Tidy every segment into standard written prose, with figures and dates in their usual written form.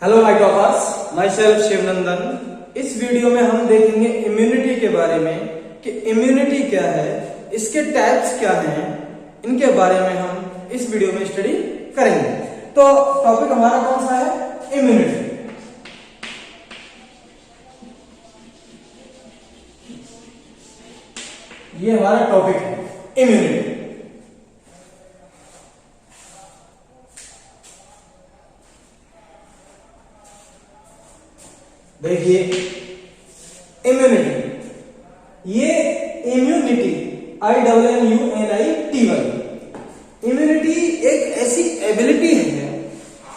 Hello my toppers, myself Shivnandan. इस video में हम देखेंगे इम्यूनिटी के बारे में कि इम्यूनिटी क्या है, इसके टाइप्स क्या हैं, इनके बारे में हम इस वीडियो में स्टडी करेंगे। तो टॉपिक हमारा कौन सा है? इम्यूनिटी। ये हमारा टॉपिक है इम्यूनिटी। देखिए इम्यूनिटी, ये इम्यूनिटी IMMUNITY, इम्यूनिटी एक ऐसी एबिलिटी है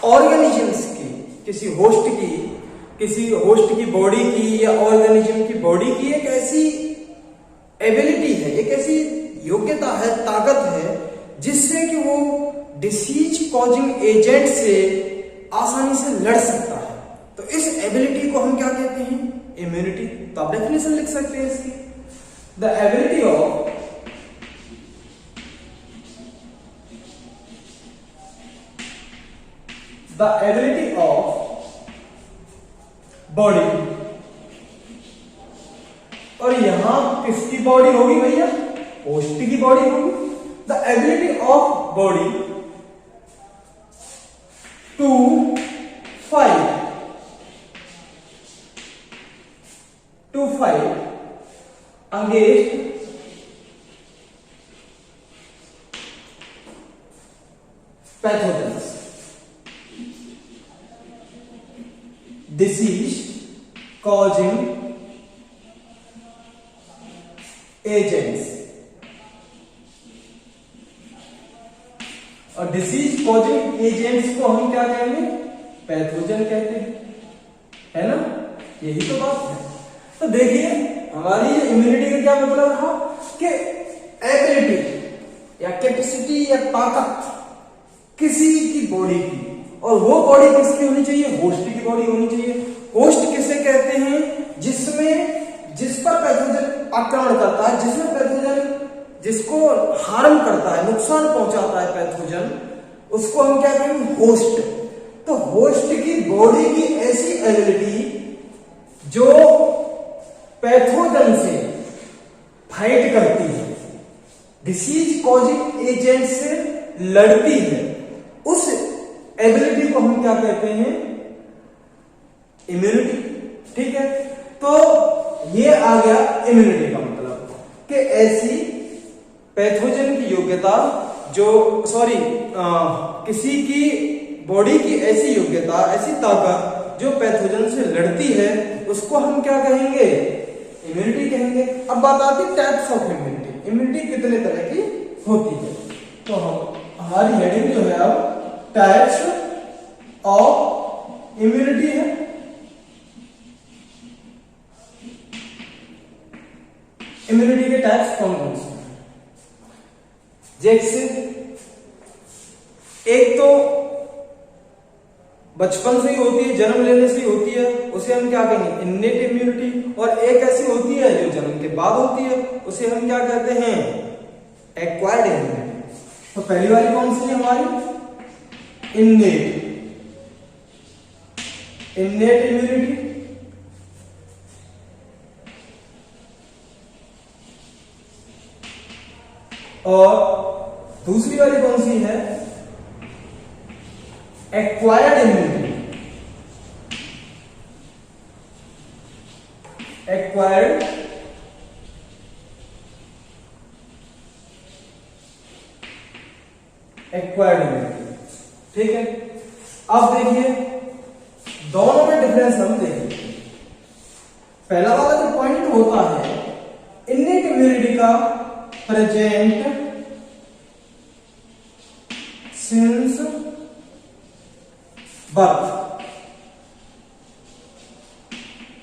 ऑर्गेनिजम्स की, किसी होस्ट की बॉडी की या ऑर्गेनिज्म की बॉडी की एक ऐसी एबिलिटी है, एक ऐसी योग्यता है, ताकत है, जिससे कि वो डिसीज कॉजिंग एजेंट से आसानी से लड़ सकता है। तो इस एबिलिटी को हम क्या कहते हैं? इम्यूनिटी। तो आप डेफिनेशन लिख सकते हैं इसकी, द एबिलिटी ऑफ बॉडी। और यहां किसकी बॉडी होगी भैया? होस्ट की बॉडी होगी। The ability of body to fight against pathogens, disease causing agents। और डिसीज कॉजिंग एजेंट्स को हम क्या कहेंगे? पैथोजन कहते हैं, है ना? यही तो बात है। तो देखिए हमारी इम्यूनिटी का क्या मतलब था कि एबिलिटी या कैपेसिटी या ताकत किसी की बॉडी की, और वो बॉडी किसकी होनी चाहिए? होस्ट की बॉडी होनी चाहिए। होस्ट किसे कहते हैं? जिस पर पैथोजन आक्रमण करता है, जिसमें पैथोजन जिसको हार्म करता है, नुकसान पहुंचाता है पैथोजन, उसको हम क्या कहेंगे? होस्ट। तो होस्ट की बॉडी की ऐसी एबिलिटी जो पैथोजन से फाइट करती है, डिसीज कॉजिंग एजेंट से लड़ती है, उस एबिलिटी को हम क्या कहते हैं? इम्यूनिटी। ठीक है, तो ये आ गया इम्यूनिटी का मतलब कि ऐसी पैथोजन की योग्यता किसी की बॉडी की ऐसी योग्यता, ऐसी ताकत जो पैथोजन से लड़ती है, उसको हम क्या कहेंगे? इम्यूनिटी कहेंगे। अब बात आती है टाइप्स ऑफ इम्यूनिटी। इम्यूनिटी कितने तरह की होती है? तो हमारी हेडिंग जो है अब टाइप्स ऑफ इम्यूनिटी है। इम्यूनिटी के टाइप्स कौन कौन से हैं? जैसे एक तो बचपन से ही होती है, जन्म लेने से ही होती है, उसे हम क्या कहेंगे? Innate immunity. और एक ऐसी होती है जो जन्म के बाद होती है, उसे हम क्या कहते हैं? Acquired immunity. तो पहली वाली कौन सी है हमारी? Innate immunity. और दूसरी वाली कौन सी है? Acquired immunity. Acquired immunity. ठीक है, अब देखिए दोनों में डिफरेंस हम देखेंगे। पहला वाला जो पॉइंट होता है इन्नेट इम्यूनिटी का, प्रेजेंट सिंस बर्थ,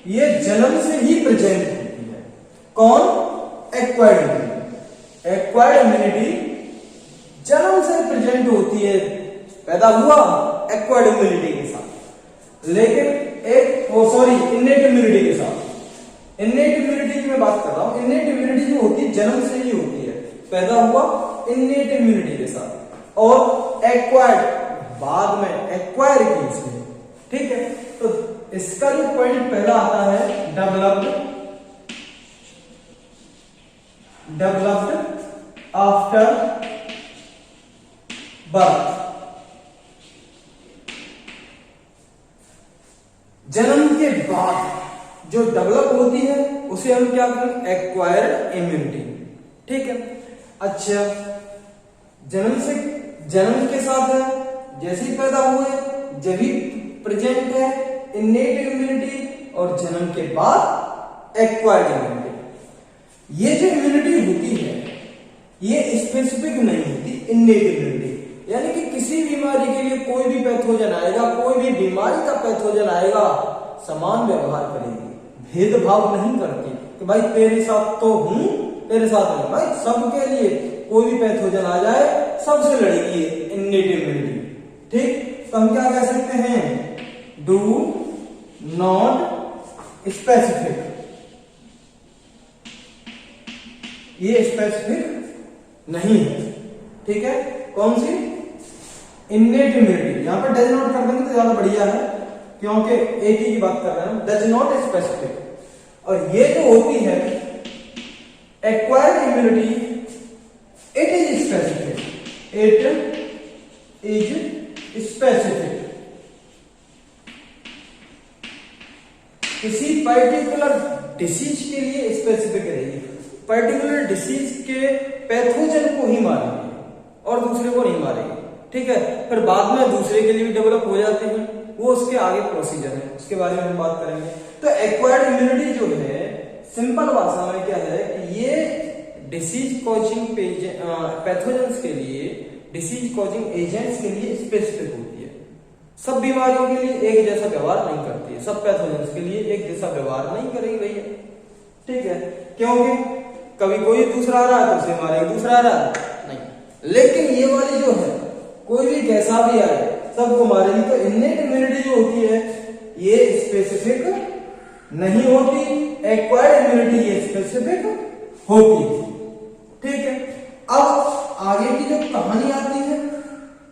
ये जन्म से ही प्रेजेंट होती है। कौन? Acquired immunity. एक्वायर्ड इम्यूनिटी जन्म से प्रेजेंट होती है, पैदा हुआ एक्वायर्ड इम्यूनिटी के साथ, लेकिन इन्नेट इम्यूनिटी के साथ। इन्नेट इम्यूनिटी की मैं बात कर रहा हूं। इन्नेट इम्यूनिटी जो होती है जन्म से ही होती है, पैदा हुआ इन्नेट इम्यूनिटी के साथ। और एक्वायर्ड बाद में एक्वायर की इसने, ठीक है, तो इसका जो पॉइंट पहला आता है डेवलप्ड आफ्टर बर्थ, जन्म के बाद जो डेवलप होती है उसे हम क्या कहते हैं, एक्वायर्ड इम्यूनिटी। ठीक है, अच्छा जन्म के साथ है, जैसे ही पैदा हुए जभी प्रेजेंट है इन्नेट इम्यूनिटी, और जन्म के बाद एक्वायर्ड इम्यूनिटी। ये जो इम्यूनिटी होती है ये स्पेसिफिक नहीं होती, इन्नेट इम्यूनिटी, यानी कि किसी बीमारी के लिए कोई भी पैथोजन आएगा, कोई भी बीमारी का पैथोजन आएगा, समान व्यवहार करेगी, भेदभाव नहीं करती कि भाई तेरे साथ तो हूं तेरे साथ नहीं, भाई सबके लिए कोई भी पैथोजन आ जाए सबसे लड़ेगी इन्नेट इम्यूनिटी। ठीक, तो हम क्या कह सकते हैं, डू नॉट स्पेसिफिक, ये स्पेसिफिक नहीं है। ठीक है, कौन सी, इन्नेट इम्यूनिटी, यहां पर डज नॉट कर देंगे तो ज्यादा बढ़िया है, क्योंकि एक ही की बात कर रहे हैं, डज नॉट स्पेसिफिक। और ये जो होती है acquired immunity, it is specific, it is specific, किसी पर्टिकुलर डिसीज के लिए स्पेसिफिक रहेगी, पर्टिकुलर डिसीज के पैथोजन को ही मारेंगे और दूसरे को नहीं मारेंगे। ठीक है, फिर बाद में दूसरे के लिए भी डेवलप हो जाते हैं, वो उसके आगे प्रोसीजर है, उसके बारे में हम बात करेंगे। तो एक्वायर्ड इम्यूनिटी जो है सिंपल भाषा में क्या है कि ये डिसीज कॉजिंग पैथोजेंस के लिए, डिसीज कॉजिंग एजेंट्स के लिए स्पेसिफिक होती है। सब बीमारियों के लिए एक जैसा व्यवहार नहीं करती है, सब पैथोजेंस के लिए एक जैसा व्यवहार नहीं करेगी भैया। ठीक है, क्योंकि कभी कोई दूसरा आ रहा है तो उसे मारेगी, दूसरा आ रहा है नहीं, लेकिन ये वाली जो है कोई भी कैसा भी आए सबको मारेगी। तो इन्नेट इम्यूनिटी जो होती है ये स्पेसिफिक नहीं होती, एक्वायर्ड इम्यूनिटी ये स्पेसिफिक होती है। ठीक है, अब आगे की जो कहानी आती है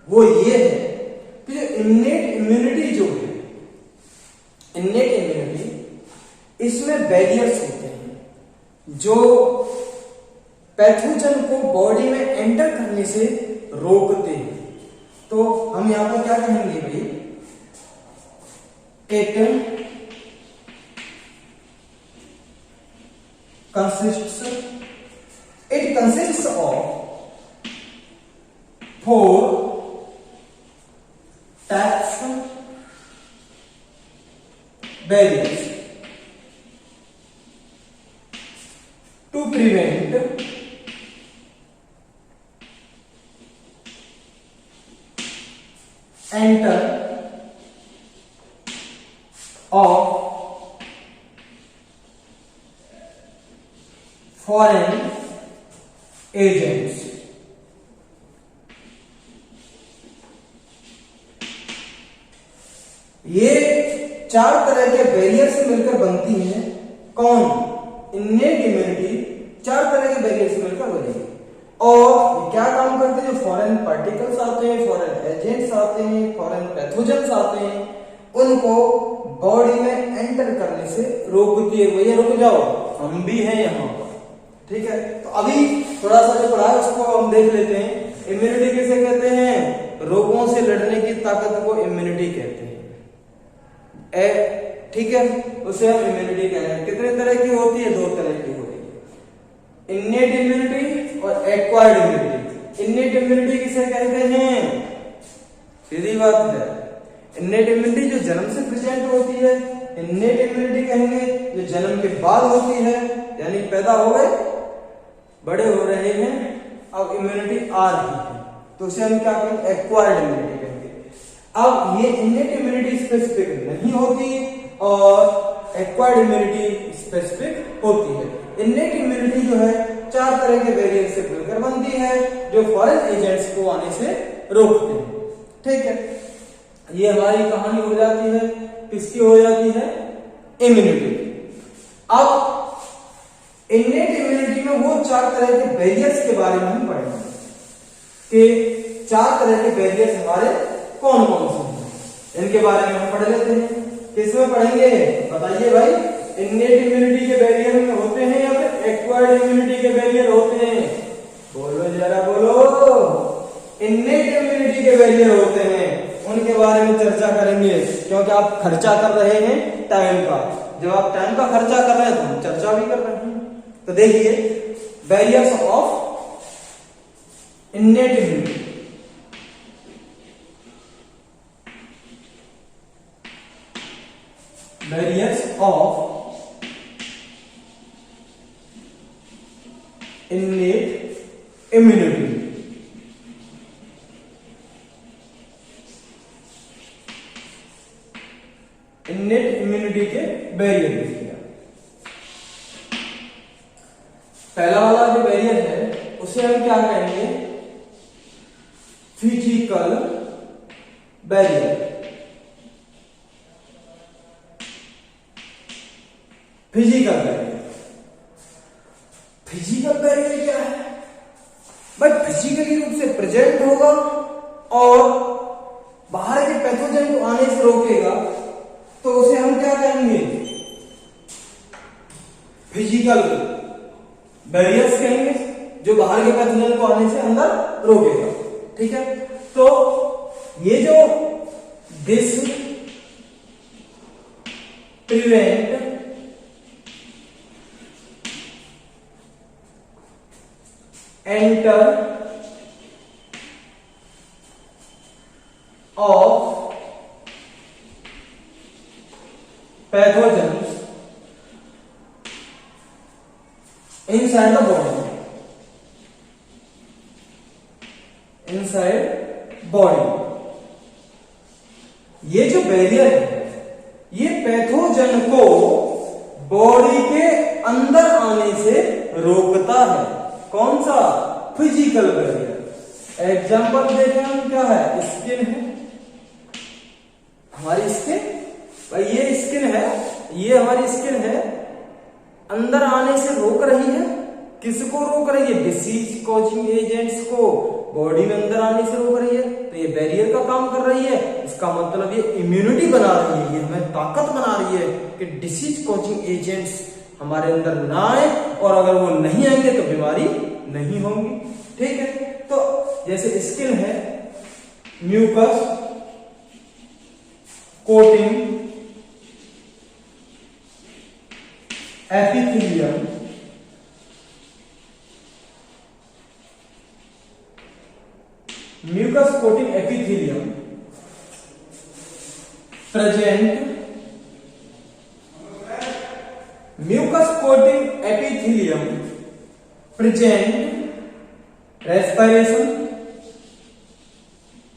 वो ये है कि जो इन्नेट इम्यूनिटी जो है, इन्नेट इम्यूनिटी, इसमें बैरियर्स होते हैं जो पैथोजन को बॉडी में एंटर करने से रोकते हैं। तो हम यहां पर क्या कहेंगे भाई, it consists of 4 types barriers to prevent enter of foreign agents। ये 4 तरह के बैरियर से मिलकर बनती हैं। कौन, इन्नेट इम्यूनिटी 4 तरह के बैरियर से मिलकर बनेगी। और क्या काम करते हैं, जो फॉरेन पार्टिकल्स आते हैं, फॉरेन एजेंट्स आते हैं, फॉरेन पैथोजेंस आते हैं, उनको बॉडी में एंटर करने से रोकती है। भैया रुक जाओ, हम भी हैं यहाँ पर। ठीक है, तो अभी थोड़ा सा जो पढ़ा है उसको हम देख लेते हैं। इम्यूनिटी किसे कहते हैं, रोगों से लड़ने की ताकत को इम्यूनिटी कहते हैं। ठीक है, उसे हम इम्यूनिटी कह रहे हैं। कितने तरह की होती है, 2 तरह की होती है, इन्नेट इम्यूनिटी और एक्वायर्ड इम्यूनिटी। इन्नेट इम्यूनिटी किसे कहते हैं, सीधी बात है, इन्नेट इम्यूनिटी जो जन्म से प्रेजेंट होती है। इन्नेट इम्यूनिटी कहेंगे जो जन्म के बाद होती है, यानी पैदा हो गए, बड़े हो रहे हैं, अब इम्यूनिटी आ रही है, तो उसे हम क्या कहेंगे, एक्वायर्ड इम्यूनिटी कहेंगे। अब ये इन्नेट इम्यूनिटी स्पेसिफिक नहीं होती और एक्वायर्ड इम्यूनिटी स्पेसिफिक होती है। इन्नेट इम्यूनिटी जो है 4 तरह के बैरियर से मिलकर बनती है, जो फॉरेन एजेंट्स को आने से रोकते हैं। ठीक है, ये हमारी कहानी हो जाती है, किसकी हो जाती है, इम्यूनिटी। अब इन्नेट इम्यूनिटी में वो 4 तरह के बैरियर्स के बारे में हम पढ़ेंगे कि 4 तरह के बैरियर्स हमारे कौन कौन से हैं। इनके बारे में हम पढ़ लेते हैं। किसमें पढ़ेंगे बताइए भाई, इन्नेट इम्यूनिटी के बैरियर में होते हैं या फिर एक्वायर्ड इम्यूनिटी के बैरियर होते हैं? बोलो जरा बोलो। इन्नेट इम्यूनिटी के बैरियर होते हैं, उनके बारे में चर्चा करेंगे, क्योंकि आप खर्चा कर रहे हैं टाइम का। जब आप टाइम का खर्चा कर रहे हैं तो हम चर्चा भी कर रहे हैं। तो देखिए barriers of innate immunity. Barriers of innate immunity. Innate immunity के बैरियर देखिए। पहला वाला जो बैरियर है उसे हम क्या कहेंगे? Physical barrier. Physical barrier. Physical barrier क्या है भाई? फिजिकली रूप से प्रेजेंट होगा और बाहर के पैथोजन को आने से रोकेगा, तो उसे हम क्या कहेंगे? फिजिकल बैरियर्स कहेंगे, जो बाहर के पैथोजन को आने से अंदर रोकेगा। ठीक है, तो ये जो this prevent enter of pathogens inside the body. Inside body ये जो बैरियर है ये पैथोजन को बॉडी के अंदर आने से रोकता है। कौन सा? Physical barrier. एग्जाम्पल देखें हम, क्या है? स्किन है हमारी स्किन भाई, ये स्किन है, ये हमारी स्किन है, अंदर आने से रोक रही है। किसको रोक रही है? डिसीज कॉजिंग एजेंट्स को बॉडी में अंदर आने से रोक रही है। तो ये बैरियर का काम कर रही है। इसका मतलब ये इम्यूनिटी बना रही है, ये हमें ताकत बना रही है कि डिसीज कॉजिंग एजेंट्स हमारे अंदर ना आए, और अगर वो नहीं आएंगे तो बीमारी नहीं होगी। ठीक है, तो जैसे स्किन है, mucus coating epithelium, mucus coating epithelium present, mucus coating epithelium present respiration,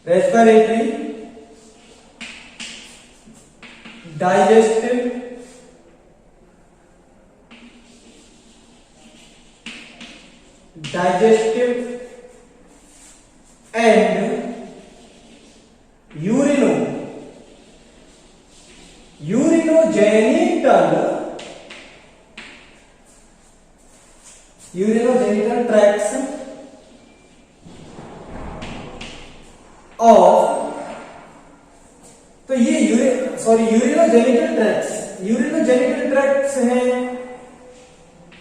respiratory, digestive, and urinogenital tracts of. तो ये यूरिनोजेनिटल ट्रैक्ट्स हैं,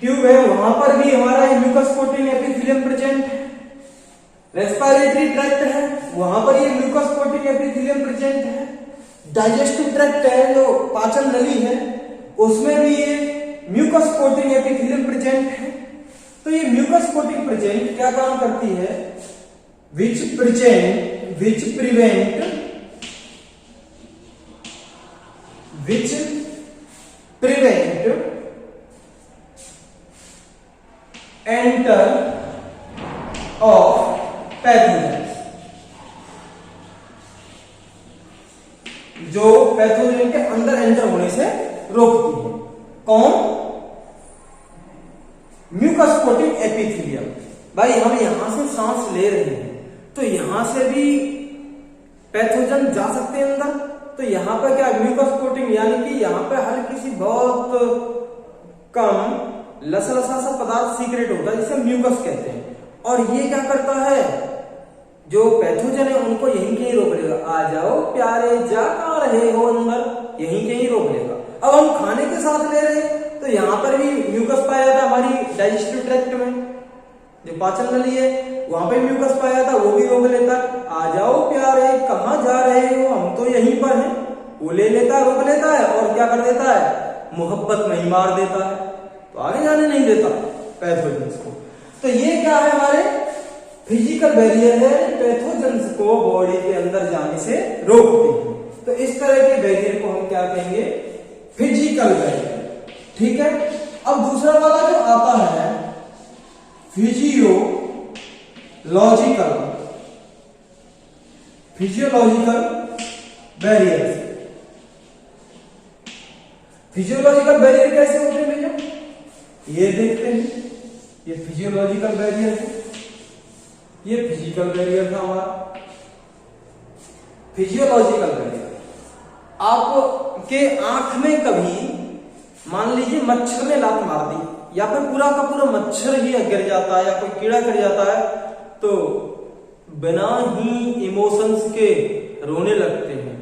ट्यूब है, वहां पर भी हमारा म्यूकस कोटिंग एपिथेलियम प्रेजेंट है। रेस्पिरेटरी ट्रैक्ट है, वहां पर ये म्यूकस कोटिंग एपिथेलियम प्रेजेंट है। डाइजेस्टिव ट्रैक्ट है, जो पाचन नली है, उसमें भी ये म्यूकस कोटिंग एपिथेलियम प्रेजेंट है। तो ये म्यूकस कोटिंग प्रेजेंट क्या काम करती है? Which prevent enter of pathogens, जो पैथोजन के अंदर एंटर होने से रोकती है। कौन? Mucus coating epithelium. भाई हम यहां से सांस ले रहे हैं तो यहां से भी पैथोजन जा सकते हैं अंदर। तो यहां पर क्या म्यूकस कोटिंग, यानी कि यहां पे हल्की सी बहुत कम लसलसा सा पदार्थ सीक्रेट होता है जिसे म्यूकस कहते हैं। और ये क्या करता है? जो पैथोजन है उनको यहीं कहीं रोक लेगा। आ जाओ प्यारे, जा कहाँ रहे हो अंदर, यहीं कहीं रोक लेगा। अब हम खाने के साथ ले रहे हैं तो यहाँ पर भी म्यूकस पाया जाता है हमारी डाइजेस्टिव ट्रैक्ट में, जो पाचन नली है वहां पे म्यूकस पाया जाता, वो भी रोक लेता। आ जाओ प्यारे, कहाँ जा रहे हो, हम तो यहीं पर हैं। वो ले लेता है, रोक लेता है और क्या कर देता है, मोहब्बत में ही मार देता है, तो आगे जाने नहीं देता पैथोजेंस को। तो ये क्या है, हमारे फिजिकल बैरियर है, पैथोजेंस को बॉडी के अंदर जाने से रोकते हैं। तो इस तरह के बैरियर को हम क्या कहेंगे, फिजिकल बैरियर। ठीक है। अब दूसरा वाला जो आता है फिजियोलॉजिकल बैरियर। फिजियोलॉजिकल बैरियर कैसे होते हैं भैया, ये देखते हैं। ये फिजियोलॉजिकल बैरियर है, ये फिजिकल बैरियर था हमारा। फिजियोलॉजिकल बैरियर, आपके आंख में कभी मान लीजिए मच्छर ने लात मार दी, या फिर पूरा का पूरा मच्छर ही गिर जाता है या कोई कीड़ा गिर जाता है, तो बिना ही इमोशंस के रोने लगते हैं,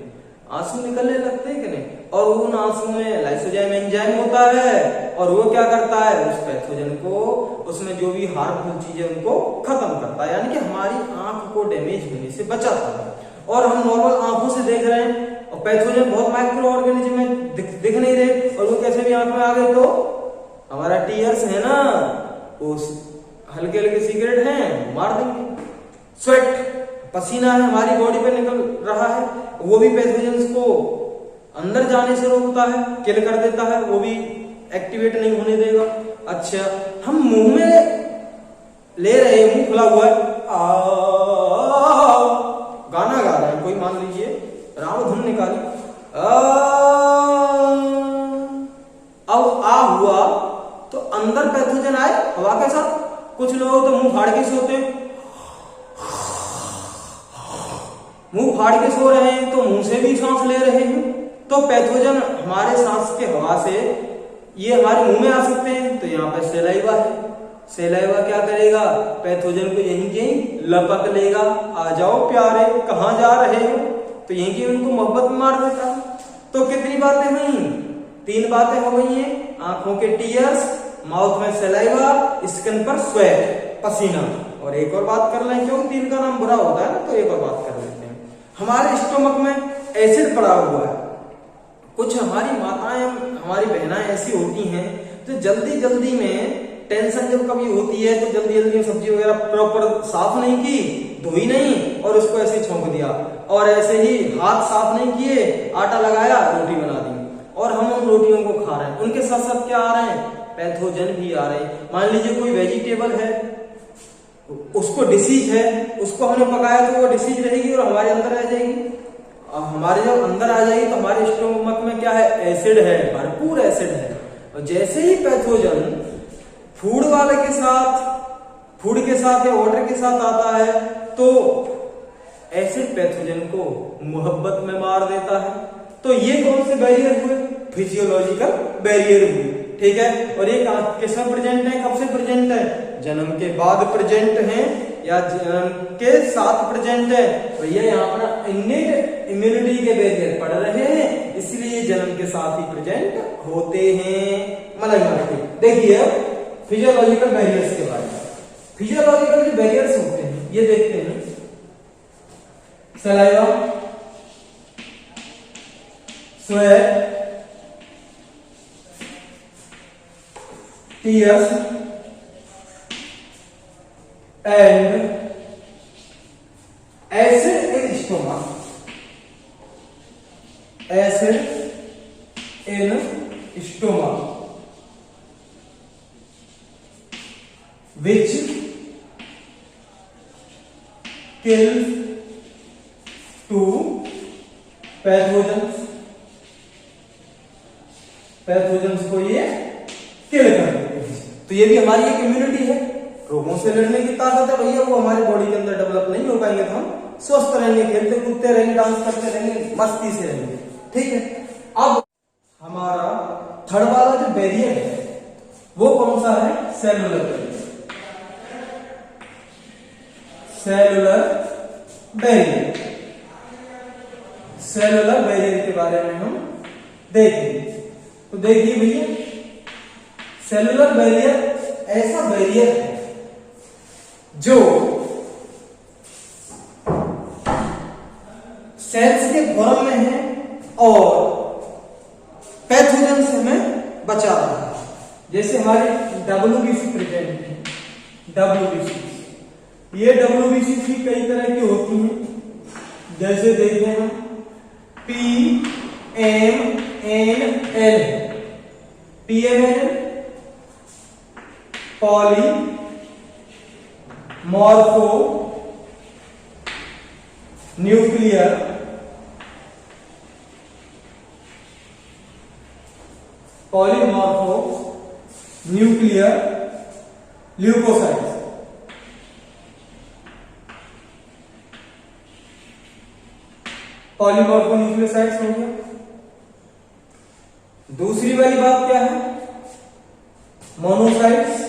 आंसू निकलने लगते हैं कि नहीं। और उन आंसू में लाइसोजाइम एंजाइम होता है और वो क्या करता है, उस पैथोजन को, उसमें जो भी हार्मफुल चीजें उनको खत्म करता है, यानी कि हमारी आंख को डैमेज होने से बचाता है। और हम नॉर्मल आंखों से देख रहे हैं और पैथोजन बहुत माइक्रो ऑर्गेनिज्म में दिख नहीं रहे, और वो कैसे भी आंख में आ गए तो हमारा टीयर्स है ना, वो हल्के हल्के सिगरेट हैं, मार देंगे। स्वेट, पसीना है हमारी बॉडी पे निकल रहा है, वो भी पैथोजेंस को अंदर जाने से रोकता है, किल कर देता है, वो भी एक्टिवेट नहीं होने देगा। अच्छा, हम मुंह में ले रहे हैं, मुंह खुला हुआ है, गाना गा रहे हैं कोई, मान लीजिए राम धुन निकाली, अब आ हुआ तो अंदर पैथोजन आए हवा के साथ। कुछ लोग तो मुंह फाड़ के सोते हैं, मुंह फाड़ के सो रहे हैं तो मुंह से भी सांस ले रहे हैं, तो पैथोजन हमारे सांस के हवा से ये हमारे मुंह में आ सकते हैं। तो यहाँ पे सेलाइवा है, सेलाइवा क्या करेगा, पैथोजन को यहीं कहीं लपक लेगा। आ जाओ प्यारे, कहाँ जा रहे हो, तो यहीं कहीं उनको मोहब्बत में मार देता है। तो कितनी बातें हुई, 3 बातें हो गई हैं, आंखों के टीयर्स, माउथ में सेलाइवा, स्किन पर स्वेट, पसीना। और एक और बात कर लें, क्योंकि 3 का नाम बुरा होता है ना, तो एक और बात कर लेते हैं। हमारे स्टोमक में एसिड पड़ा हुआ है। कुछ हमारी माताएं, हमारी बहनाएं ऐसी होती हैं जो जल्दी जल्दी में, टेंशन जब कभी होती है तो जल्दी जल्दी में सब्जी वगैरह प्रॉपर साफ नहीं की, धोई नहीं और उसको ऐसे छोंक दिया, और ऐसे ही हाथ साफ नहीं किए, आटा लगाया, रोटी बना दी, और हम उन रोटियों को खा रहे हैं। उनके साथ साथ क्या आ रहे हैं, पैथोजन भी आ रहे हैं। मान लीजिए कोई वेजिटेबल है, उसको डिसीज है, उसको हमने पकाया तो वो डिसीज रहेगी और हमारे अंदर रह जाएगी। हमारे जब अंदर आ जाएगी तो हमारे स्टोमक में क्या है, एसिड है, भरपूर एसिड है। और जैसे ही पैथोजन फूड वाले के साथ, फूड के साथ या वाटर के साथ आता है, तो एसिड पैथोजन को मोहब्बत में मार देता है। तो ये कौन से बैरियर हुए, फिजियोलॉजिकल बैरियर हुए। ठीक है। और ये किसमें प्रेजेंट है, कब से प्रेजेंट है, जन्म के बाद प्रेजेंट है या जन्म के साथ प्रेजेंट है। भैया यहाँ पर इन्नेट इम्यूनिटी के बैरियर पढ़ रहे हैं, इसलिए जन्म के साथ ही प्रेजेंट होते हैं। मतलब देखिए फिजियोलॉजिकल बैरियर्स के बारे में। फिजियोलॉजिकल जो बैरियर्स होते हैं ये देखते हैं, saliva, sweat, tears and acid in stomach, acid in stomach which kills to pathogens को ये किल कर देते हैं। तो ये भी हमारी एक इम्यूनिटी है, रोगों से लड़ने की ताकत है भैया, वो हमारे बॉडी के अंदर डेवलप नहीं हो पाएंगे तो हम स्वस्थ रहेंगे, खेलते कूदते रहेंगे, डांस करते रहेंगे, मस्ती से रहेंगे। ठीक है। अब हमारा थर्ड वाला जो बैरियर है वो कौन सा है, cellular barrier. Cellular barrier, cellular barrier के बारे में हम देखेंगे। तो देखिए भैया, सेलुलर बैरियर ऐसा बैरियर है जो सेल्स के फॉर्म में है और पैथोजन से हमें बचा रहा है। जैसे हमारे WBC प्रेजेंट है, WBC, ये WBC कई तरह की होती हैं। जैसे देखें हम PMNL, PMNL polymorphonuclear polymorphonuclear leukocytes. Polymorpho nucleocytes हो गया। दूसरी वाली बात क्या है? Monocytes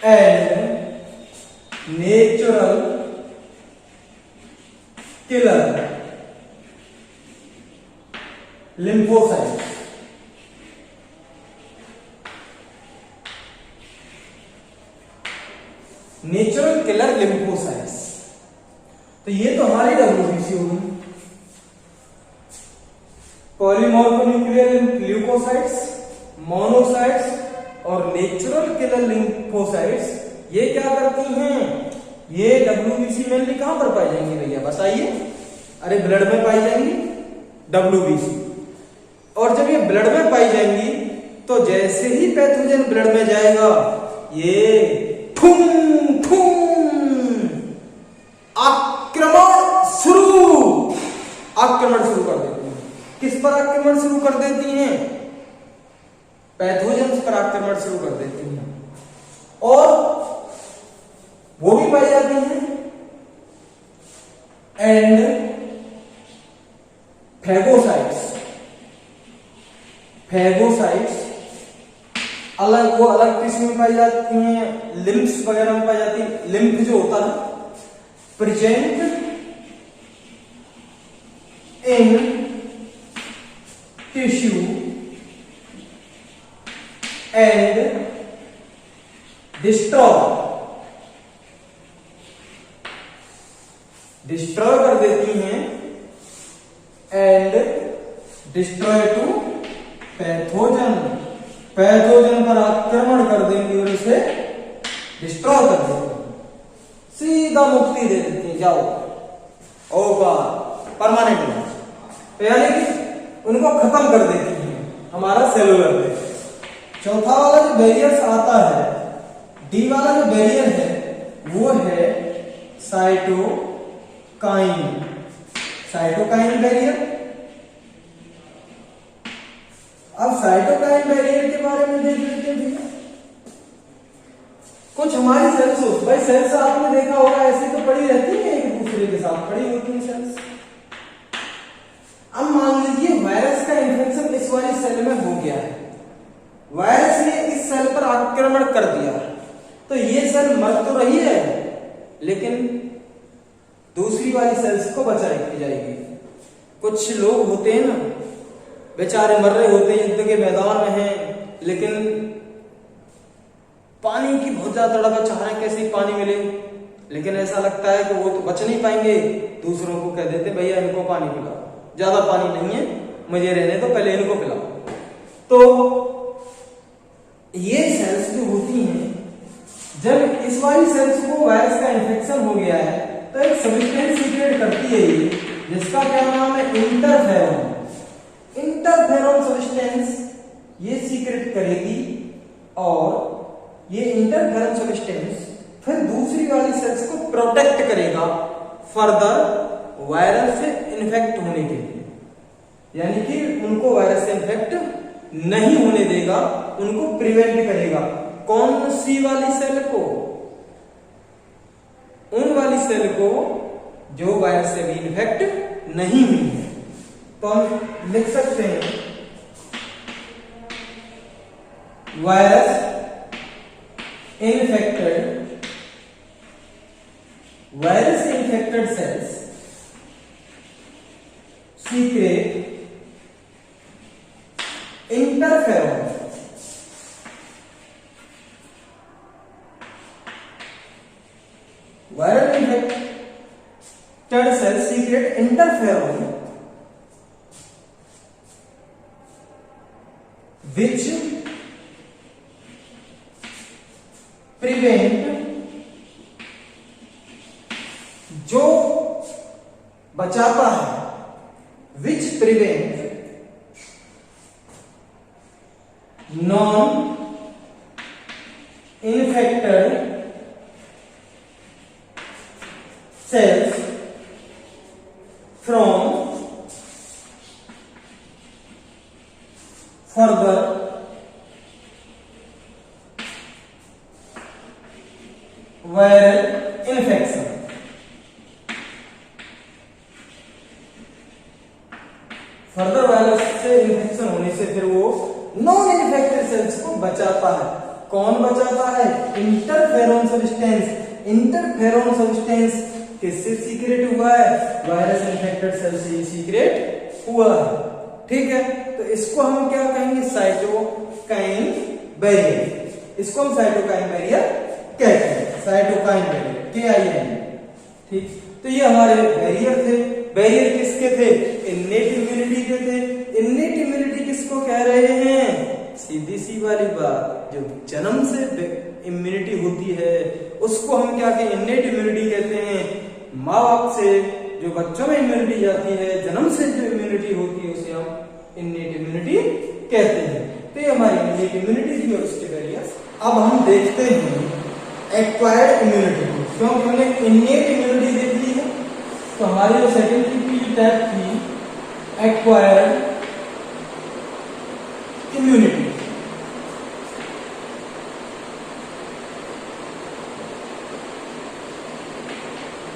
and natural killer lymphocytes. Natural killer lymphocytes, तो ये तो हमारी WBC होगी। पॉलीमॉर्फोन्यूक्लियर ल्यूकोसाइट्स, मोनोसाइट्स और नेचुरल किलर लिम्फोसाइट्स, ये क्या करती हैं? ये WBC मेनली कहां पर पाई जाएंगी भैया बताइए? अरे ब्लड में पाई जाएंगी WBC। और जब ये ब्लड में पाई जाएंगी तो जैसे ही पैथोजन ब्लड में जाएगा, ये ठुम ठुम आक्रमण शुरू कर देती हैं। किस पर आक्रमण शुरू कर देती हैं? पैथोजन पर आक्रमण शुरू कर देती हैं। और वो भी पाई जाती हैं एंड फैगोसाइट्स अलग, वो अलग किस्म में पाई जाती हैं। लिम्फ्स वगैरह में पाई जाती है। लिम्फ जो होता है present in tissue and destroy कर देती हैं एंड डिस्ट्रॉय टू पैथोजन पर आक्रमण कर देंगी और इसे डिस्ट्रॉय कर देंगी, सीधा मुक्ति दे देती हैं, जाओ ओवर परमानेंट। यानी कि उनको खत्म कर देती हैं हमारा सेलुलर बैरियर। चौथा वाला जो बैरियर्स आता है, डी वाला जो बैरियर है वो है साइटोकाइन बैरियर। अब साइटोकाइन बैरियर के बारे में देख लेते हैं भैया। कुछ हमारी सेल्स हो, भाई सेल्स आपने देखा होगा ऐसे तो पड़ी रहती है, एक दूसरे के साथ पड़ी होती है सेल्स। अब मान लीजिए वायरस का इन्फेक्शन इस वाली सेल में हो गया है, वायरस ने इस सेल पर आक्रमण कर दिया, तो ये सेल मर तो रही है लेकिन दूसरी वाली सेल्स को बचाई जाएगी। कुछ लोग होते हैं ना, बेचारे मर रहे होते हैं, युद्ध के मैदान में हैं, लेकिन पानी की बहुत ज्यादा तड़प है, चाह रहे हैं कैसे पानी मिले, लेकिन ऐसा लगता है कि वो तो बच नहीं पाएंगे। दूसरों को कह देते भैया इनको पानी पिलाओ, ज्यादा पानी नहीं है, मुझे रहने तो पहले इनको पिलाओ। तो ये सेल्स जो होती हैं, जब इस वाली सेल्स को वायरस का इन्फेक्शन हो गया है तो एक सब्सटेंस सीक्रेट करती है ये, जिसका क्या नाम है? इंटरफेरॉन सब्सटेंस ये सीक्रेट करेगी और ये इंटरफेरॉन सब्सटेंस फिर दूसरी वाली सेल्स को प्रोटेक्ट करेगा फर्दर वायरस से इन्फेक्ट होने के लिए, यानी कि उनको वायरस से इन्फेक्ट नहीं होने देगा, उनको प्रिवेंट करेगा। कौन सी वाली सेल को? उन वाली सेल को जो वायरस से भी इन्फेक्ट नहीं हुई है। तो हम लिख सकते हैं virus infected virus infected cells secret interferon viral infected cells secrete interferon which prevent जो बचाता है which prevent non infected cells from further viral infection. Further virus से इन्फेक्शन होने से फिर वो नॉन इन्फेक्टेड सेल्स को बचाता है। कौन बचाता है? Interferon substance. इंटरफेरोन सब्सटेंस किससे सीक्रेट हुआ है? वायरस इन्फेक्टेड सेल से सीक्रेट हुआ है। ठीक है, तो इसको हम क्या कहेंगे? Cytokine barrier. इसको हम साइटोकाइन बैरियर कहते हैं। Cytokine barrier KIN। ठीक, तो ये हमारे बैरियर थे। बैरियर किसके थे? इन्नेट इम्यूनिटी के थे। इन्नेट इम्यूनिटी किसको कह रहे हैं? सीधी सी वाली बात, जो जन्म से इम्यूनिटी होती है उसको हम क्या कहते हैं? इन्नेट इम्यूनिटी कहते हैं। माँ बाप से जो बच्चों में इम्यूनिटी जाती है, जन्म से जो इम्यूनिटी होती है उसे हम इन्नेट इम्यूनिटी कहते हैं। तो ये हमारी इन्नेट इम्यूनिटी थी और उसके बैरियर्स। अब हम देखते हैं एक्वायर्ड इम्यूनिटी को, क्योंकि हमने इन्नेट इम्यूनिटी देख ली है। तो हमारी जो सेकेंडरी की टाइप थी एक्वायर्ड इम्यूनिटी।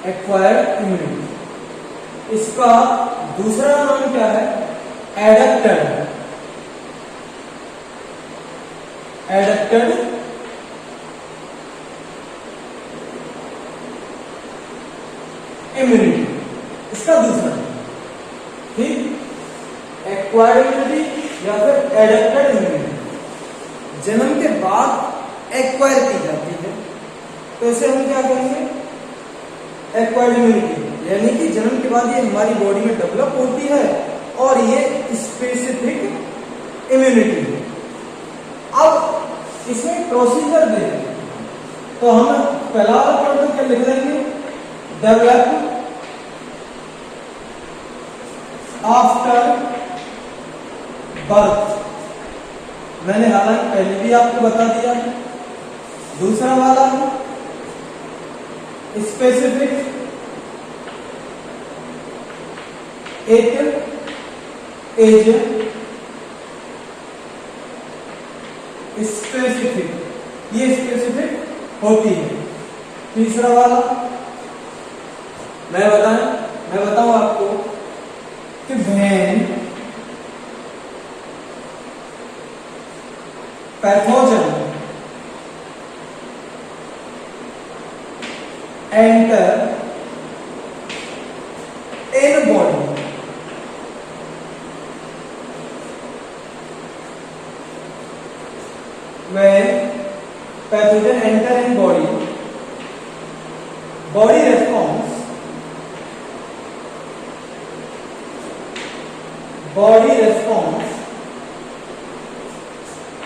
एक्वायर्ड इम्यूनिटी, इसका दूसरा नाम क्या है? एडप्टेड। एडप्टेड इम्यूनिटी इसका दूसरा नाम। ठीक, एक्वायर्ड इम्यूनिटी या फिर एडप्टेड इम्यूनिटी जन्म के बाद एक्वायर की जाती है, तो इसे हम क्या कहेंगे? एक्वायर्ड इम्यूनिटी, यानी कि जन्म के बाद ये हमारी बॉडी में डेवलप होती है और ये स्पेसिफिक इम्यूनिटी है। अब इसमें प्रोसीजर देखें तो हम पहला वाला क्या लिख देंगे? Develop after birth. मैंने हालांकि पहले भी आपको बता दिया। दूसरा वाला स्पेसिफिक एज, स्पेसिफिक, ये स्पेसिफिक होती है। तीसरा वाला मैं बताऊं आपको कि when pathogen enter in body, when pathogen enter in body, body response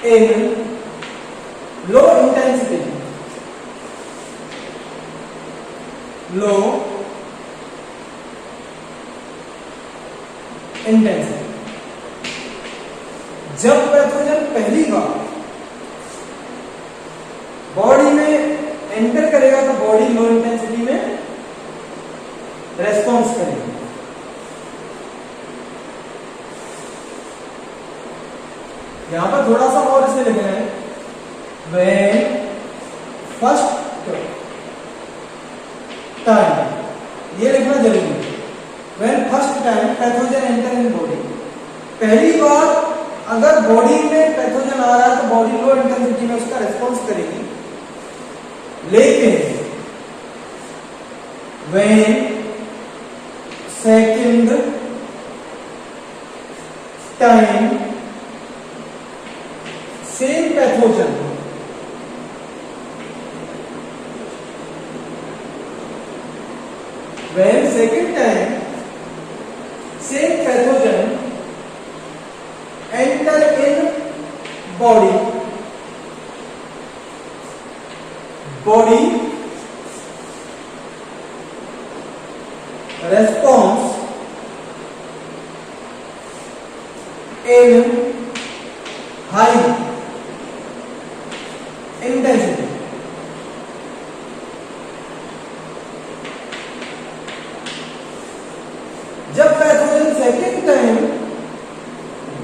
in low intensity, जब पैथोजन पहली बार बॉडी में एंटर करेगा तो बॉडी लो इंटेंसिटी में रेस्पॉन्स करेगी। यहां पर थोड़ा सा और इसे लिखना है, व्हेन फर्स्ट टाइम, ये लिखना जरूरी है। When first time pathogen enter in body, पहली बार अगर बॉडी में पैथोजन आ रहा है तो बॉडी लो इंटेंसिटी में उसका रेस्पॉन्स करेगी, लेकिन when second time same pathogen when second time same pathogen enter in body response in high intensity. जब पैथोजन सेकेंड टाइम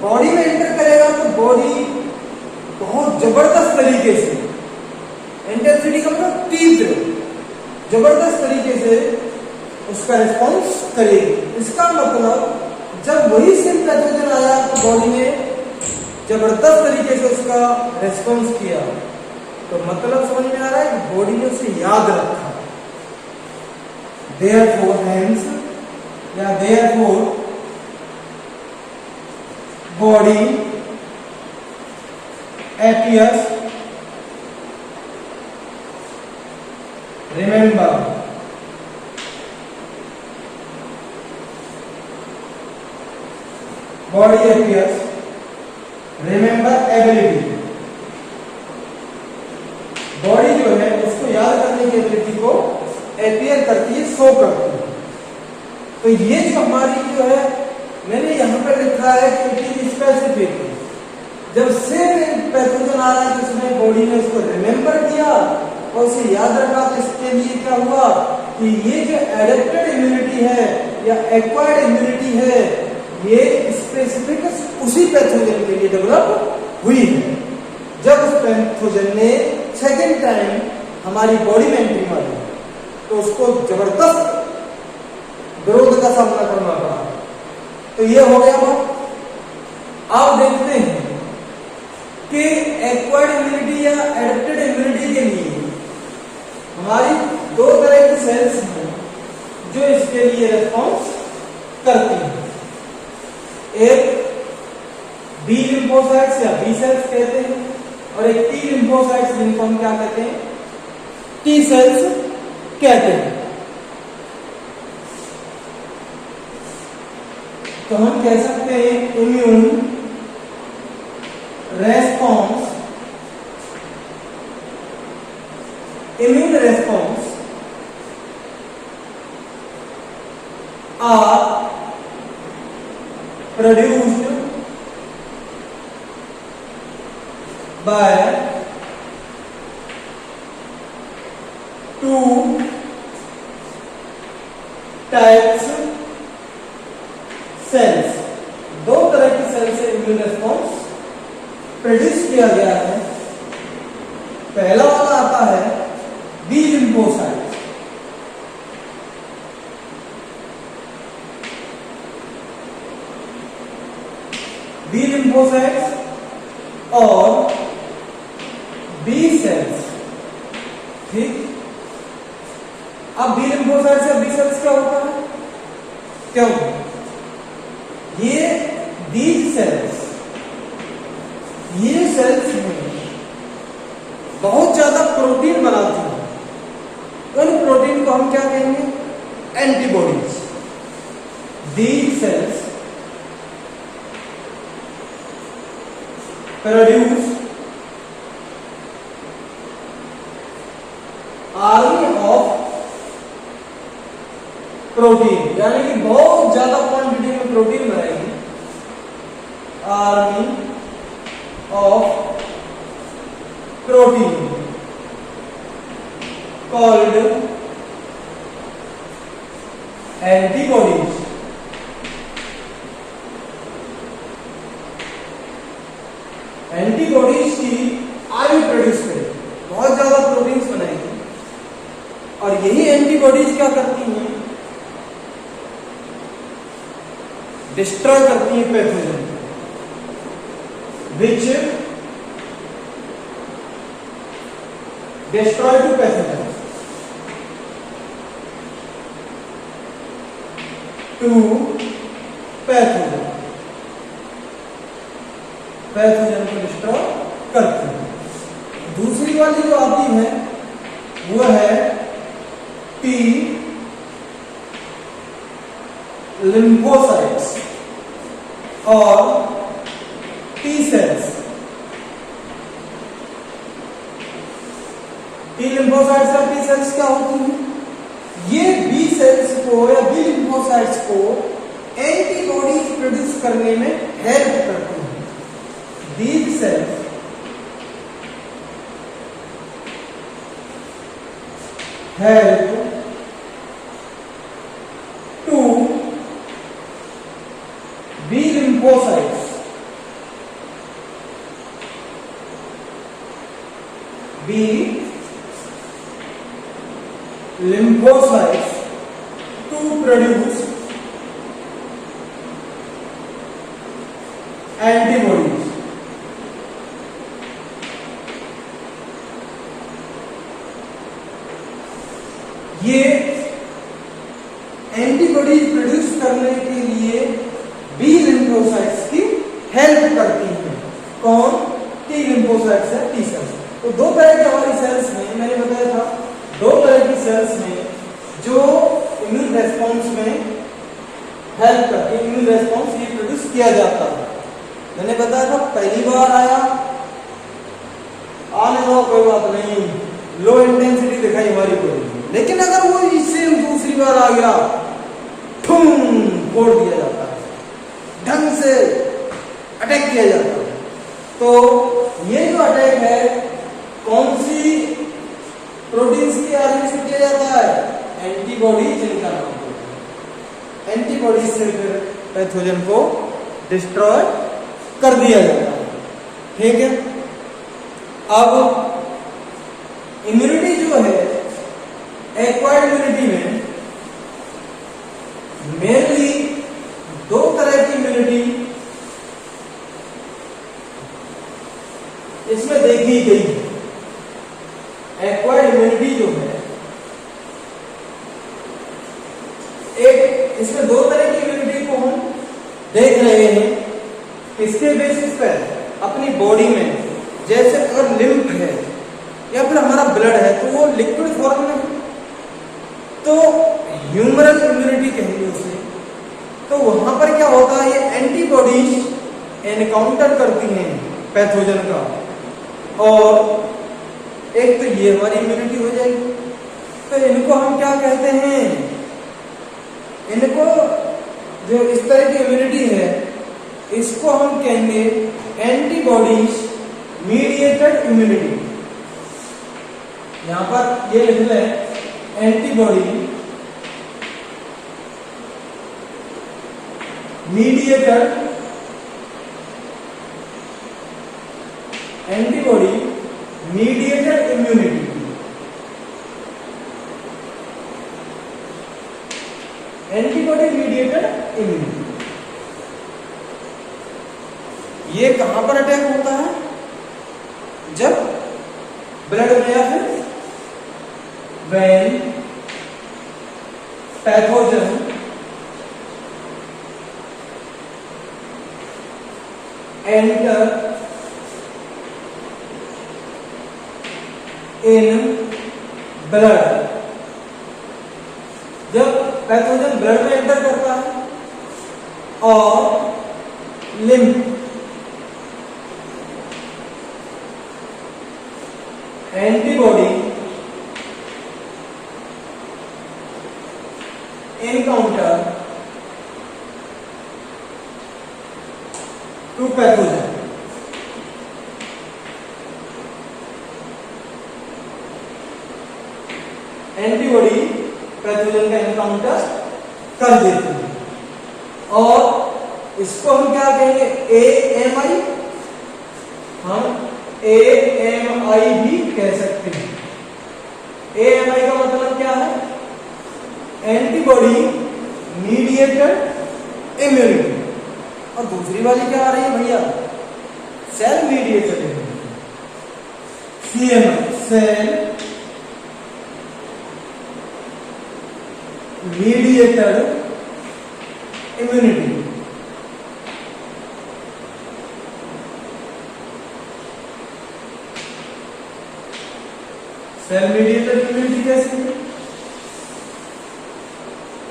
बॉडी में एंटर करेगा तो बॉडी बहुत जबरदस्त तरीके से, इंटेंसिटी का मतलब तीव्र, जबरदस्त तरीके से उसका रिस्पॉन्स करेगी। इसका मतलब जब वही सेम पैथोजन आया तो बॉडी में जबरदस्त तरीके से उसका रिस्पॉन्स किया, तो मतलब समझ में आ रहा है कि बॉडी ने उसे याद रखा। Therefore hence या therefore body appears remember body appears remember ability। Body जो है उसको याद करने की एबिलिटी को अपीयर करती है, शो करती है। तो ये जो हमारी जो है, मैंने यहाँ पर लिखा है कि इट इज स्पेसिफिक। जब सेम पैथोजन आ रहा है तो उसने बॉडी ने उसको रिमेम्बर किया और उसे याद रखा, तो इसके लिए क्या हुआ कि ये जो एडेप्टेड इम्यूनिटी है या एक्वायर्ड इम्यूनिटी है, ये स्पेसिफिक उसी पैथोजन के लिए डेवलप हुई है। जब उस पैथोजन ने सेकेंड टाइम हमारी बॉडी में एंट्री मारी तो उसको जबरदस्त विरोध का सामना करना पड़ा। तो ये हो गया बात। आप देखते हैं कि एक्वायर्ड इम्यूनिटी या एडेप्टेड इम्यूनिटी के लिए हमारी दो तरह की सेल्स हैं जो इसके लिए रिस्पॉन्स करती हैं। एक बी लिम्फोसाइट्स या बी सेल्स कहते हैं और एक टी लिम्फोसाइट्स जिनको हम क्या कहते हैं, टी सेल्स कहते हैं। तो हम कह सकते हैं immune response are produced by two types cells. दो तरह की सेल से इम्यून रिस्पॉन्स प्रोड्यूस किया गया है। पहला वाला आता है बी लिम्फोसाइट। बी लिम्फोसाइट्स और बी सेल्स, ठीक। अब बी लिम्फोसाइट्स या बी सेल्स क्या होता है, क्या होता है? ये दीज सेल्स, ये सेल्स में बहुत ज्यादा प्रोटीन बनाती हैं। उन प्रोटीन को हम क्या कहेंगे, antibodies. These cells produce army of protein, यानी कि बहुत ज्यादा क्वांटिटी में प्रोटीन बनाएगी। Army of protein called antibodies. Antibodies की आर्मी प्रोड्यूस करेगी, बहुत ज्यादा प्रोटीन्स बनाएगी और यही एंटीबॉडीज क्या करती हैं, डिस्ट्रॉय करती हैं pathogen, which destroy to pathogen। To pathogen, pathogen को डिस्ट्रॉय करते हैं। दूसरी वाली जो आती है वो है टी लिम्फोसाइट्स और टी सेल्स। टी लिम्फोसाइट्स और टी सेल्स क्या होती हैं? ये बी सेल्स को या बी लिम्फोसाइट्स को एंटीबॉडीज प्रोड्यूस करने में हेल्प करती हैं। These cells help to B lymphocytes B lymphocytes to produce antibodies. ये एंटीबॉडीज प्रोड्यूस करने के लिए बी लिम्फोसाइट्स की हेल्प करती हैं। कौन? टी लिम्फोसाइट्स है टी सेल्स। तो दो तरह की हमारी सेल्स में, मैंने बताया था दो तरह की सेल्स में जो इम्यून रेस्पॉन्स में हेल्प करके इम्यून रेस्पॉन्स ये प्रोड्यूस किया जाता है। मैंने बताया था पहली बार आया, आने दो कोई बात नहीं, लो इंटेंसिटी दिखाई हमारी कोई, लेकिन अगर वो इससे दूसरी बार आ गया ठुम फोड़ दिया जाता है, ढंग से अटैक किया जाता है। तो ये जो अटैक है कौन सी प्रोटीन्स की आर्मी से किया जाता है? एंटीबॉडी जिनका नाम होता है। एंटीबॉडी से फिर पैथोजन को डिस्ट्रॉय कर दिया जाता है। ठीक है। अब इम्यूनिटी जो है एक्वायर्ड इम्यूनिटी में मेनली दो तरह की इम्यूनिटी इसमें देखी गई है। एक्वायर्ड इम्यूनिटी जो है एक, इसमें दो तरह की इम्यूनिटी को हम देख रहे हैं। इसके बेसिस पर अपनी बॉडी में, जैसे अगर लिम्फ है या फिर हमारा ब्लड है तो वो लिक्विड फॉर्म में है, तो ह्यूमरल इम्यूनिटी कहेंगे उसे। तो वहां पर क्या होता है, ये एंटीबॉडीज एनकाउंटर करती हैं पैथोजन का, और एक तो ये हमारी इम्यूनिटी हो जाएगी। तो इनको हम क्या कहते हैं? इनको जो इस तरह की इम्यूनिटी है इसको हम कहेंगे एंटीबॉडीज मीडिएटेड इम्यूनिटी। यहां पर ये लिख लें antibody mediated antibody mediated immunity. Antibody mediated immunity ये कहां पर अटैक होता है? जब ब्लड में या फिर when pathogen enter in blood. जब पैथोजन ब्लड में एंटर करता है और lymph antibody encounter to pathogen. Antibody pathogen का एनकाउंटर कर देती है और इसको हम क्या कहेंगे? AMI। हम AMI भी कह सकते हैं। AMI का मतलब क्या है? Antibody mediated immunity. और दूसरी वाली क्या आ रही है भैया? Cell mediated immunity, CMI, cell mediated immunity. Cell mediated immunity कैसे?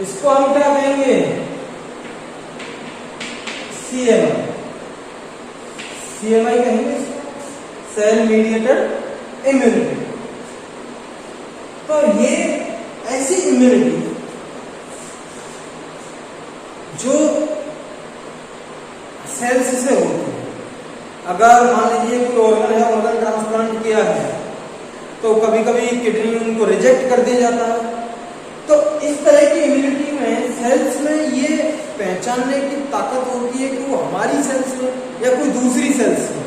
इसको हम क्या कहेंगे? CMI। CMI कहेंगे इसको, सेल मीडिएटेड इम्यूनिटी। तो ये ऐसी इम्यूनिटी जो सेल्स से होती है। अगर मान लीजिए कोई ऑर्गन है, ऑर्गन ट्रांसप्लांट किया है, तो कभी कभी किडनी उनको रिजेक्ट कर दिया जाता है। तो इस तरह की इम्यूनिटी में सेल्स में ये पहचानने की ताकत होती है कि वो हमारी सेल्स में या कोई दूसरी सेल्स में,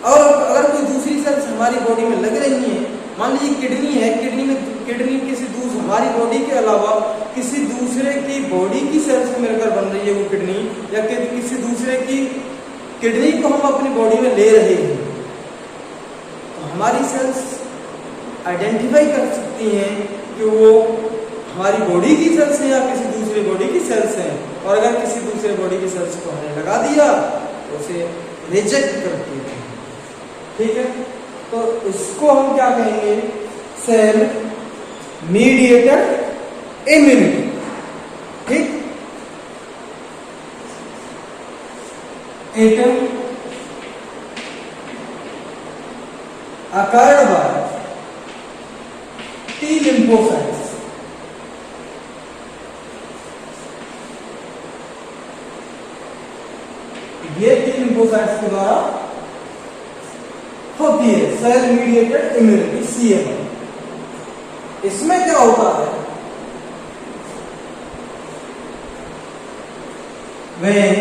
और अगर कोई दूसरी सेल्स हमारी बॉडी में लग रही है, मान लीजिए किडनी है, किडनी किसी दूसरी हमारी बॉडी के अलावा किसी दूसरे की बॉडी की सेल्स से मिलकर बन रही है वो किडनी, या किसी दूसरे की किडनी को हम अपनी बॉडी में ले रहे हैं, तो हमारी सेल्स आइडेंटिफाई कर सकती हैं कि वो हमारी बॉडी की सेल्स है या किसी दूसरे बॉडी की सेल्स है। और अगर किसी दूसरे बॉडी की सेल्स को हमने लगा दिया तो उसे रिजेक्ट करती है। ठीक है, तो इसको हम क्या कहेंगे? Cell mediated immunity. ठीक, atom occurred by T lymphocytes। ये T lymphocytes के द्वारा होती है सेल मीडिएटेड इम्यूनिटी, CMI। इसमें क्या होता है? When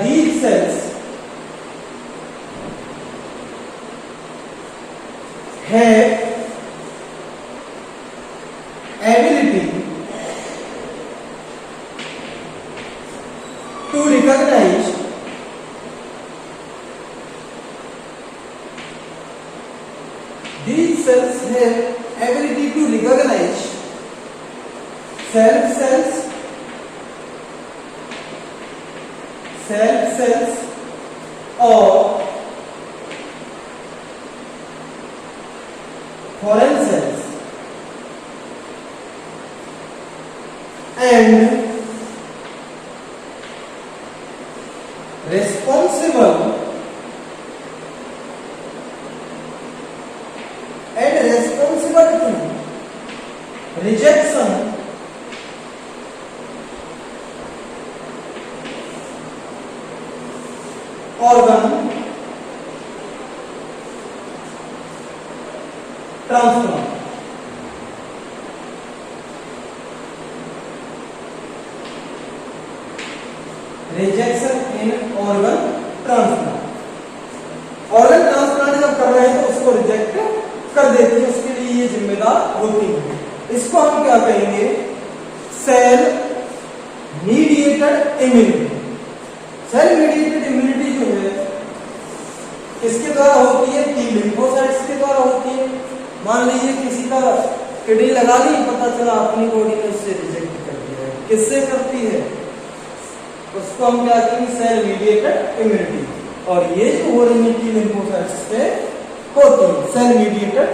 these cells have ability to recognize these cells have ability to recognize cells or foreign cells and responsible to rejection organ transplant। Rejection in organ transplant. Organ transplant जब कर रहे हैं तो उसको रिजेक्ट कर देती है, उसके लिए ये जिम्मेदार होती है। इसको हम क्या कहेंगे? Cell mediated immunity. Cell mediated immunity जो है किसके द्वारा होती है? T lymphocytes के द्वारा होती है। मान लीजिए किसी का किडनी लगा ली, पता चला अपनी बॉडी ने उससे रिजेक्ट कर दिया है, किससे करती है? उसको हम क्या कहेंगे? Cell mediated immunity. और ये जो हो रही है T lymphocytes से होती है सेल मीडिएटेड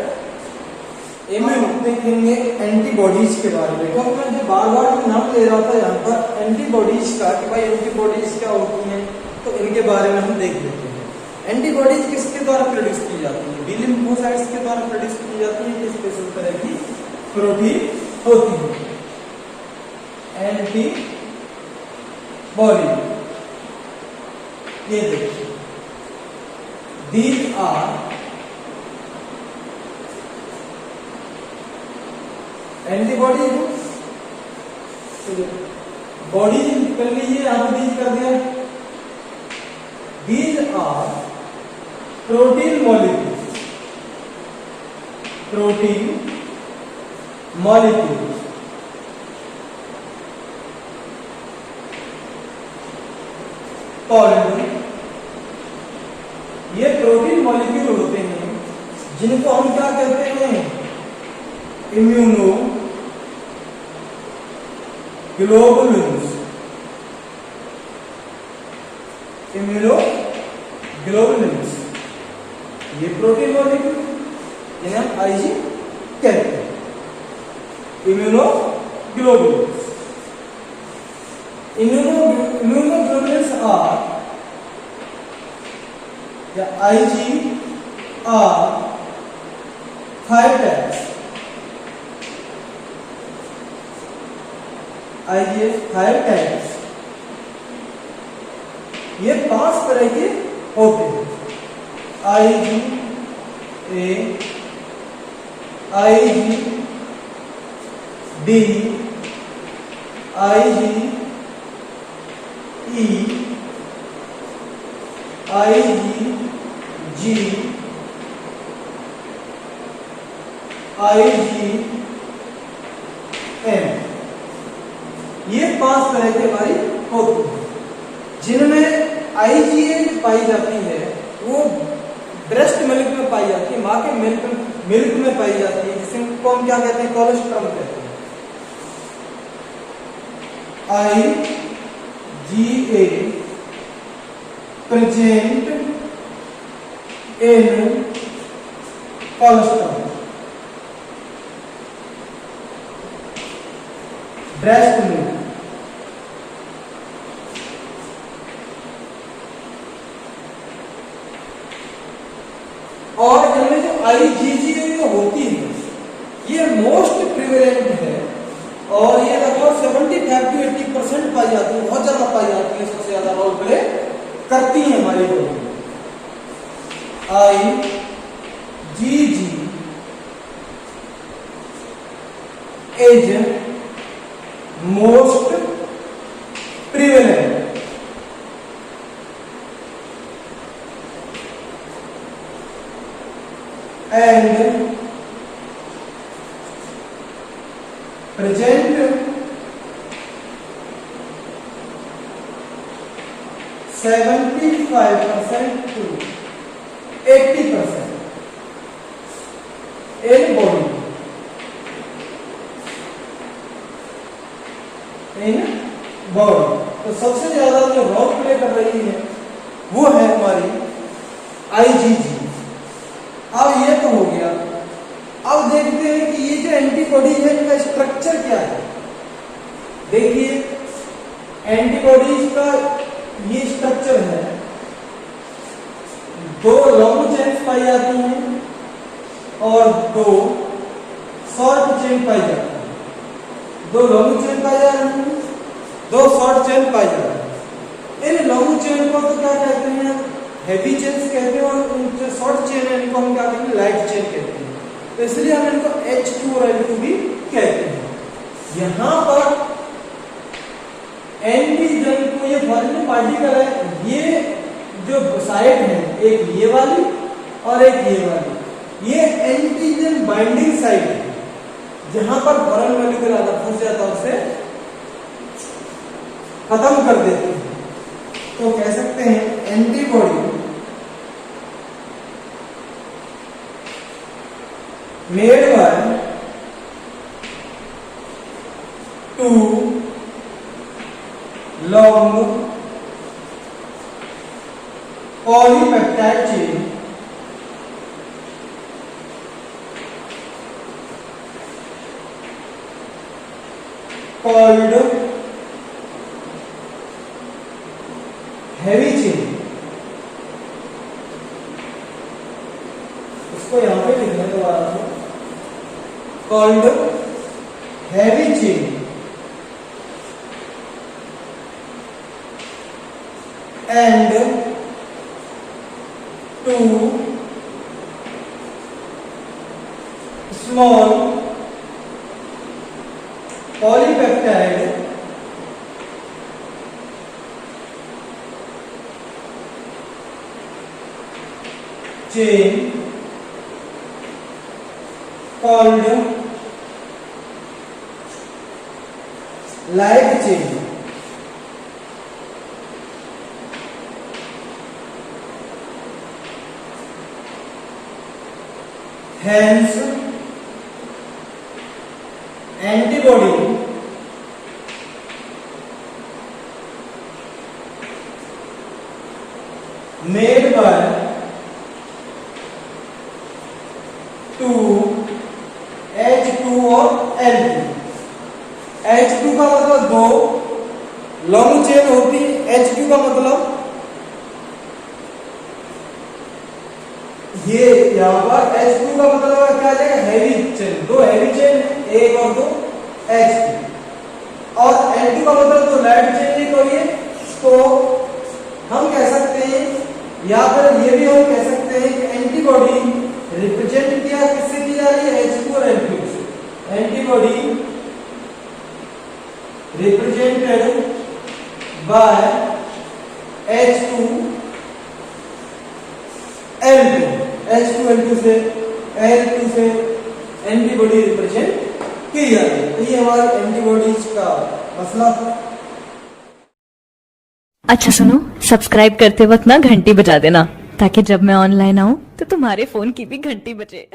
इम्यूनिटी। देखेंगे एंटीबॉडीज के बारे में। तो मैं जो बार बार नाम ले रहा था यहाँ पर एंटीबॉडीज का कि भाई एंटीबॉडीज क्या होती हैं, तो इनके बारे में हम देख लेते हैं। एंटीबॉडीज किसके द्वारा प्रोड्यूस की जाती है? बी लिम्फोसाइट्स के द्वारा प्रोड्यूस की जाती है। किस स्पेशल तरह की प्रोटीन होती है एंटीबॉडी। ये देखिए, दीज आर एंटीबॉडी। बॉडी कर लीजिए, यहां पर दीज कर दिया। These are protein molecules. Protein molecules called, ये प्रोटीन मॉलिक्यूल होते हैं जिनको हम क्या कहते हैं? इम्यूनोग्लोबुलिन्स, इम्यूनोग्लोबुलिन्स ये प्रोटीन मॉलिक्यूल इन्हें हम आईजी कहते हैं। Immunoglobulins, immunoglobulins are the Ig are 5 types. Ig is 5 types. ये 5 तरह के होते हैं। Ig A, Ig D, Ig E, IgG, IgM, ये 5 तरह की हमारी होती है। जिनमें IgA पाई जाती है वो ब्रेस्ट मिल्क में पाई जाती है, माँ के मिल्क में पाई जाती है, जिसको हम क्या कहते हैं, कोलेस्ट्रॉल कहते हैं। IgA present in cholesterol, breast milk, और इनमें जो IgG होती है ये मोस्ट प्रिवेलेंट है और ये लगभग 75 to 80% पाई जाती है, बहुत ज्यादा पाई जाती है, सबसे ज्यादा रोल प्ले करती है हमारी बॉडी में। IgG is most prevalent and present 75% to 80% in body, तो सबसे ज्यादा जो रोल प्ले कर रही है वो है हमारी IgG। अब ये तो हो गया, अब देखते हैं कि ये जो एंटीबॉडी है इनका स्ट्रक्चर क्या है। देखिए एंटीबॉडीज का ये स्ट्रक्चर है, 2 लॉन्ग चेन्स पाई जाती हैं और 2 शॉर्ट चेन पाई जाती है। 2 लॉन्ग चेन पाई जा रही है, 2 शॉर्ट चेन पाई जा रही है। इन लॉन्ग चेन को तो क्या कहते हैं, हेवी चेन्स कहते हैं, और जो शॉर्ट चेन है इनको हम क्या कहते हैं, लाइट चेन कहते हैं। तो इसलिए हम इनको H2 और L2 भी कहते हैं। यहाँ पर एंटीजन को ये फॉरेन पार्टिकल है, ये जो साइड है एक ये वाली और एक ये वाली, ये एंटीजन बाइंडिंग साइड है, जहां पर फॉरेन मॉलिक्यूल आधा फंस जाता है उसे खत्म कर देते हैं। तो कह सकते हैं antibody made by 2 long polypeptide chain called heavy chain। इसको यहां पे लिखने दोबारा से, called heavy chain and 2 small polypeptide chain called light chain। Hence antibody made by two H2 और L2। H2 का मतलब दो लॉन्ग चेन होती है, H2 का मतलब ये यहां पर H2 का मतलब क्या आ जाएगा, हैवी चेन, दो हैवी चेन एक और दो H2, और L2 का मतलब दो लाइट चेन एक और ये। तो हम कह सकते हैं या फिर ये भी हम कह सकते हैं कि एंटीबॉडी रिप्रेजेंट किया किससे की जा रही है, H2 और L2 से। Antibody represented by H2 L2, H2 L2 से L2 से एंटीबॉडी रिप्रेजेंट की जा रही है। तो ये हमारे एंटीबॉडीज का मसला था। अच्छा सुनो, सब्सक्राइब करते वक्त ना घंटी बजा देना, ताकि जब मैं ऑनलाइन आऊं तो तुम्हारे फोन की भी घंटी बजे।